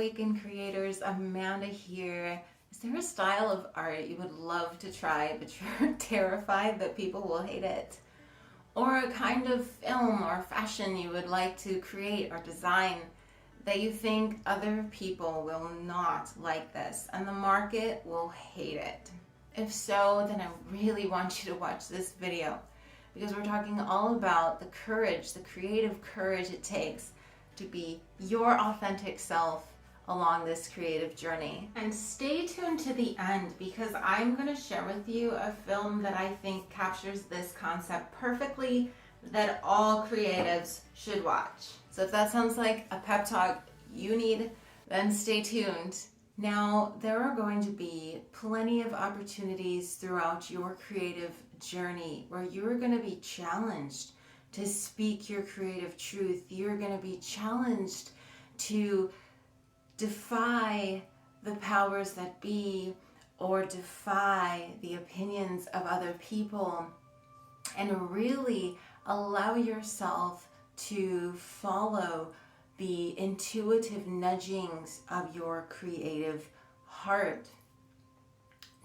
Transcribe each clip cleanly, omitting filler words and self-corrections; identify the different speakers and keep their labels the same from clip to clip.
Speaker 1: Awakened Creators, Amanda here. Is there a style of art you would love to try but you're terrified that people will hate it? Or a kind of film or fashion you would like to create or design that you think other people will not like this and the market will hate it? If so, then I really want you to watch this video because we're talking all about the courage, the creative courage it takes to be your authentic self along this creative journey. And stay tuned to the end because I'm going to share with you a film that I think captures this concept perfectly that all creatives should watch. So if that sounds like a pep talk you need, then stay tuned. Now, there are going to be plenty of opportunities throughout your creative journey where you're going to be challenged to speak your creative truth. You're going to be challenged to defy the powers that be or defy the opinions of other people and really allow yourself to follow the intuitive nudgings of your creative heart.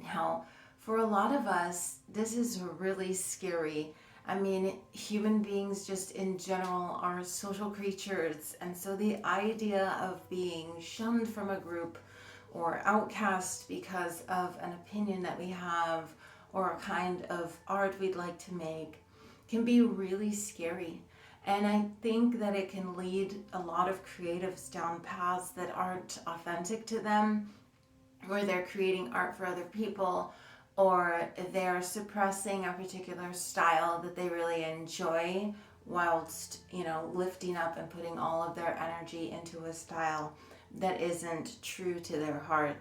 Speaker 1: Now, for a lot of us, this is really scary. I mean, human beings just in general are social creatures, and so the idea of being shunned from a group or outcast because of an opinion that we have or a kind of art we'd like to make can be really scary. And I think that it can lead a lot of creatives down paths that aren't authentic to them, where they're creating art for other people, or they're suppressing a particular style that they really enjoy whilst, lifting up and putting all of their energy into a style that isn't true to their heart.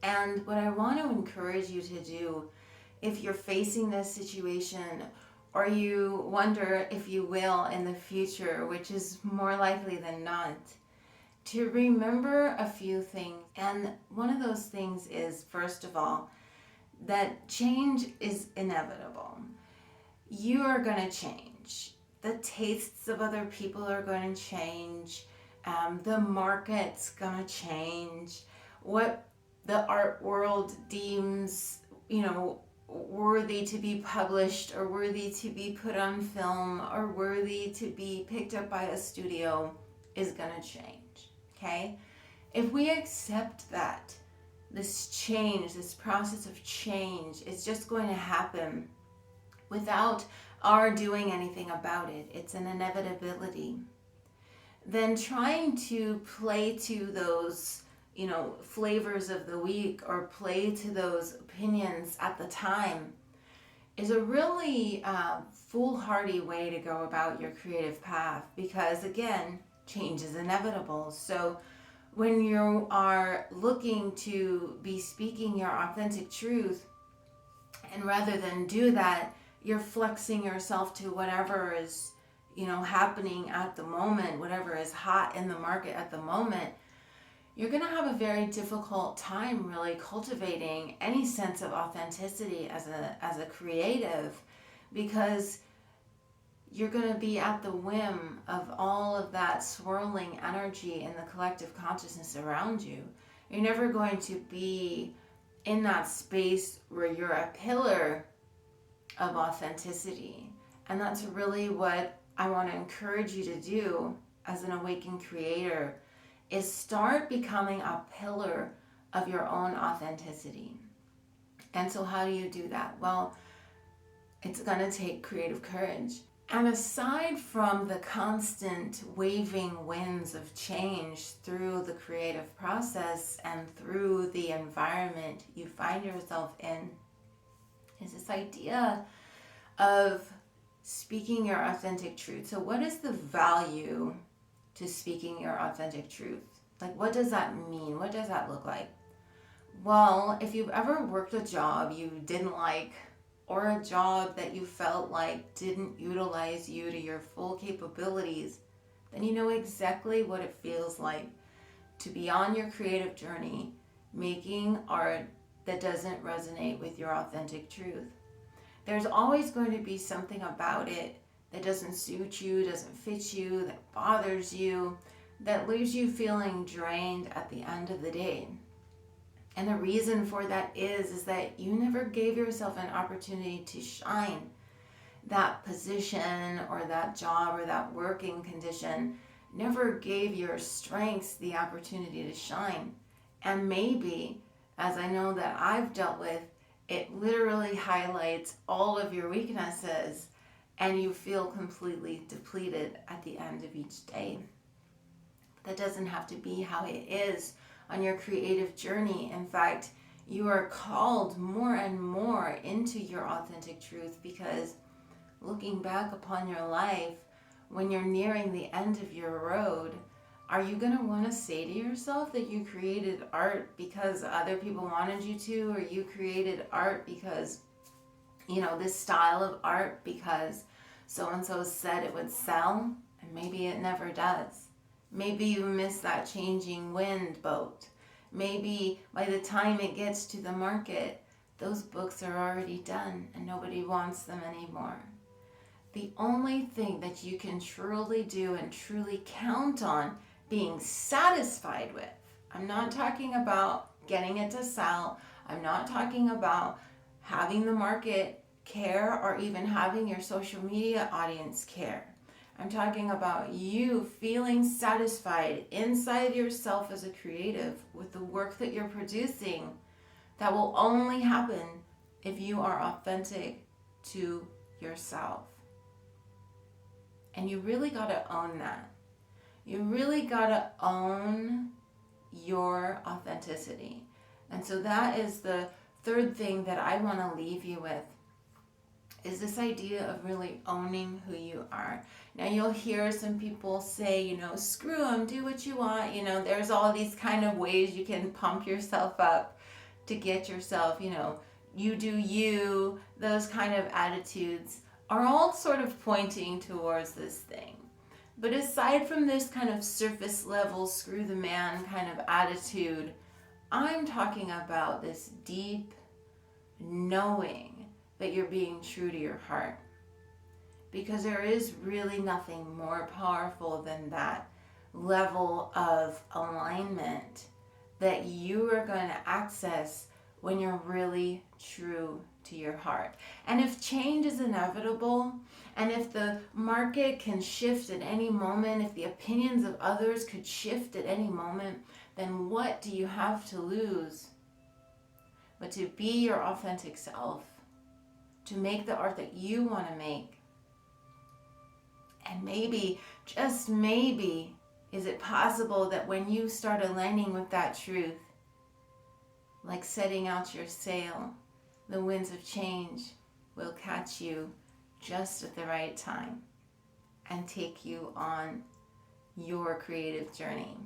Speaker 1: And what I want to encourage you to do, if you're facing this situation, or you wonder if you will in the future, which is more likely than not, to remember a few things. And one of those things is, first of all, that change is inevitable. You are going to change. The tastes of other people are going to change. The market's going to change. What the art world deems, worthy to be published or worthy to be put on film or worthy to be picked up by a studio is going to change, okay? If we accept that, this change, this process of change is just going to happen without our doing anything about it. It's an inevitability. Then trying to play to those, flavors of the week or play to those opinions at the time is a really foolhardy way to go about your creative path because, again, change is inevitable. So when you are looking to be speaking your authentic truth, and rather than do that, you're flexing yourself to whatever is, happening at the moment, whatever is hot in the market at the moment, you're going to have a very difficult time really cultivating any sense of authenticity as a creative, because you're going to be at the whim of all of that swirling energy in the collective consciousness around you. You're never going to be in that space where you're a pillar of authenticity. And that's really what I want to encourage you to do as an awakened creator, is start becoming a pillar of your own authenticity. And so how do you do that? Well, it's going to take creative courage. And aside from the constant waving winds of change through the creative process and through the environment you find yourself in, is this idea of speaking your authentic truth. So what is the value to speaking your authentic truth? Like, what does that mean? What does that look like? Well, if you've ever worked a job you didn't like, or a job that you felt like didn't utilize you to your full capabilities, then you know exactly what it feels like to be on your creative journey, making art that doesn't resonate with your authentic truth. There's always going to be something about it that doesn't suit you, doesn't fit you, that bothers you, that leaves you feeling drained at the end of the day. And the reason for that is that you never gave yourself an opportunity to shine. That position or that job or that working condition never gave your strengths the opportunity to shine. And maybe, as I know that I've dealt with, it literally highlights all of your weaknesses and you feel completely depleted at the end of each day. That doesn't have to be how it is on your creative journey. In fact, you are called more and more into your authentic truth, because looking back upon your life, when you're nearing the end of your road, are you going to want to say to yourself that you created art because other people wanted you to, or you created art because, this style of art because so-and-so said it would sell, and maybe it never does. Maybe you miss that changing wind boat. Maybe by the time it gets to the market, those books are already done and nobody wants them anymore. The only thing that you can truly do and truly count on being satisfied with, I'm not talking about getting it to sell, I'm not talking about having the market care or even having your social media audience care. I'm talking about you feeling satisfied inside yourself as a creative with the work that you're producing. That will only happen if you are authentic to yourself. And you really got to own that. You really got to own your authenticity. And so that is the third thing that I want to leave you with, is this idea of really owning who you are. Now you'll hear some people say, screw them, do what you want. There's all these kind of ways you can pump yourself up to get yourself, you do you, those kind of attitudes are all sort of pointing towards this thing. But aside from this kind of surface level, screw the man kind of attitude, I'm talking about this deep knowing that you're being true to your heart. Because there is really nothing more powerful than that level of alignment that you are going to access when you're really true to your heart. And if change is inevitable, and if the market can shift at any moment, if the opinions of others could shift at any moment, then what do you have to lose but to be your authentic self, to make the art that you want to make? And maybe, just maybe, is it possible that when you start aligning with that truth, like setting out your sail, the winds of change will catch you just at the right time and take you on your creative journey.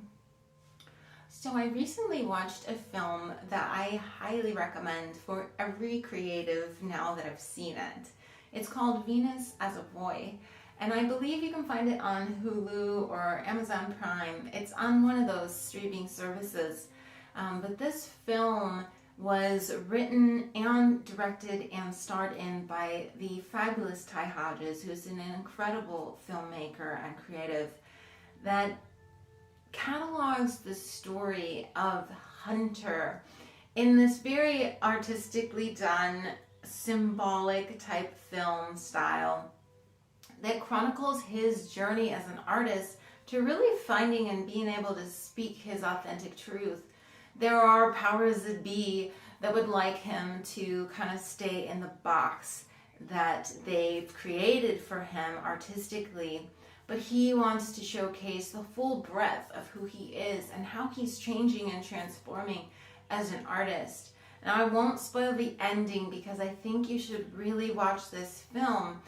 Speaker 1: So I recently watched a film that I highly recommend for every creative now that I've seen it. It's called Venus as a Boy, and I believe you can find it on Hulu or Amazon Prime. It's on one of those streaming services. But this film was written and directed and starred in by the fabulous Ty Hodges, who's an incredible filmmaker and creative, that catalogs the story of Hunter in this very artistically done, symbolic type film style that chronicles his journey as an artist to really finding and being able to speak his authentic truth. There are powers that be that would like him to kind of stay in the box that they've created for him artistically, but he wants to showcase the full breadth of who he is and how he's changing and transforming as an artist. Now, I won't spoil the ending because I think you should really watch this film,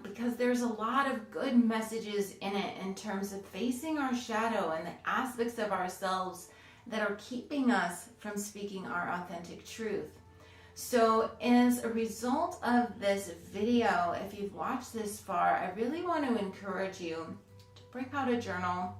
Speaker 1: because there's a lot of good messages in it in terms of facing our shadow and the aspects of ourselves that are keeping us from speaking our authentic truth. So as a result of this video, if you've watched this far, I really want to encourage you to break out a journal,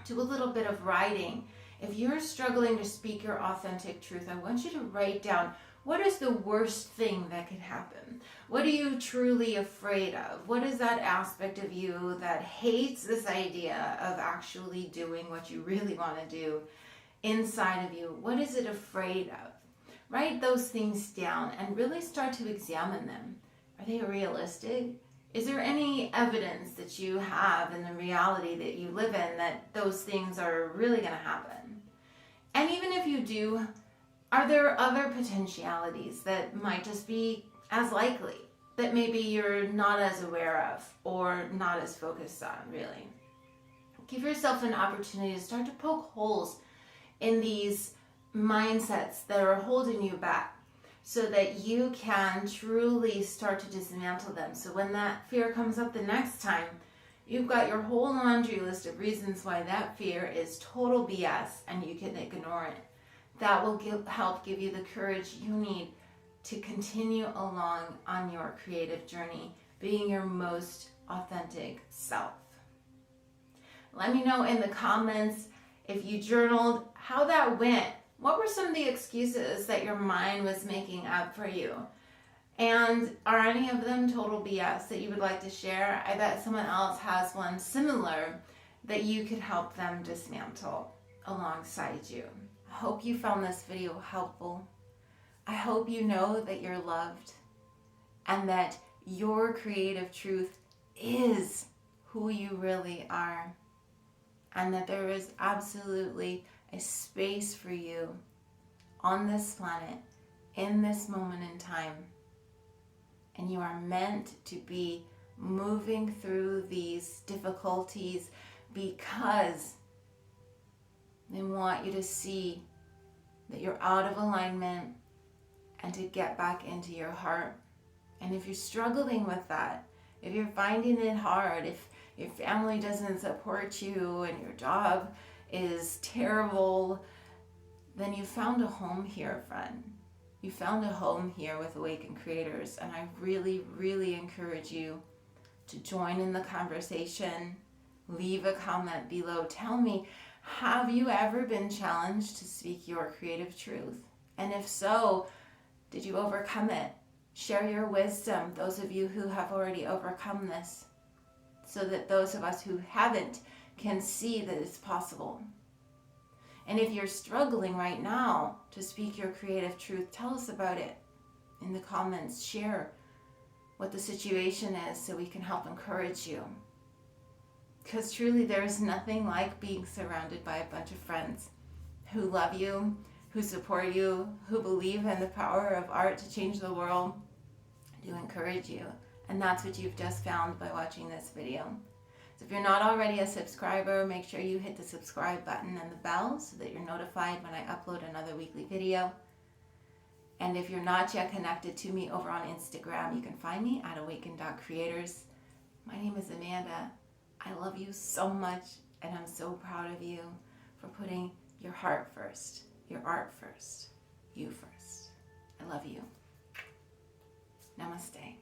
Speaker 1: do a little bit of writing. If you're struggling to speak your authentic truth, I want you to write down What is the worst thing that could happen? What are you truly afraid of? What is that aspect of you that hates this idea of actually doing what you really want to do inside of you? What is it afraid of? Write those things down and really start to examine them. Are they realistic? Is there any evidence that you have in the reality that you live in that those things are really going to happen? And even if you do, are there other potentialities that might just be as likely, that maybe you're not as aware of or not as focused on, really? Give yourself an opportunity to start to poke holes in these mindsets that are holding you back so that you can truly start to dismantle them. So when that fear comes up the next time, you've got your whole laundry list of reasons why that fear is total BS and you can ignore it. That will help give you the courage you need to continue along on your creative journey, being your most authentic self. Let me know in the comments if you journaled, how that went. What were some of the excuses that your mind was making up for you? And are any of them total BS that you would like to share? I bet someone else has one similar that you could help them dismantle alongside you. I hope you found this video helpful. I hope you know that you're loved and that your creative truth is who you really are, and that there is absolutely a space for you on this planet in this moment in time. And you are meant to be moving through these difficulties because they want you to see that you're out of alignment and to get back into your heart. And if you're struggling with that, if you're finding it hard, if your family doesn't support you and your job is terrible, then you found a home here, friend. You found a home here with Awakened Creators, and I really, really encourage you to join in the conversation. Leave a comment below. Tell me, have you ever been challenged to speak your creative truth? And if so, did you overcome it? Share your wisdom, those of you who have already overcome this, so that those of us who haven't can see that it's possible. And if you're struggling right now to speak your creative truth, tell us about it in the comments. Share what the situation is so we can help encourage you. Because truly there is nothing like being surrounded by a bunch of friends who love you, who support you, who believe in the power of art to change the world, to encourage you. And that's what you've just found by watching this video. So if you're not already a subscriber, make sure you hit the subscribe button and the bell so that you're notified when I upload another weekly video. And if you're not yet connected to me over on Instagram, you can find me at awaken.creators. My name is Amanda. I love you so much, and I'm so proud of you for putting your heart first, your art first, you first. I love you. Namaste.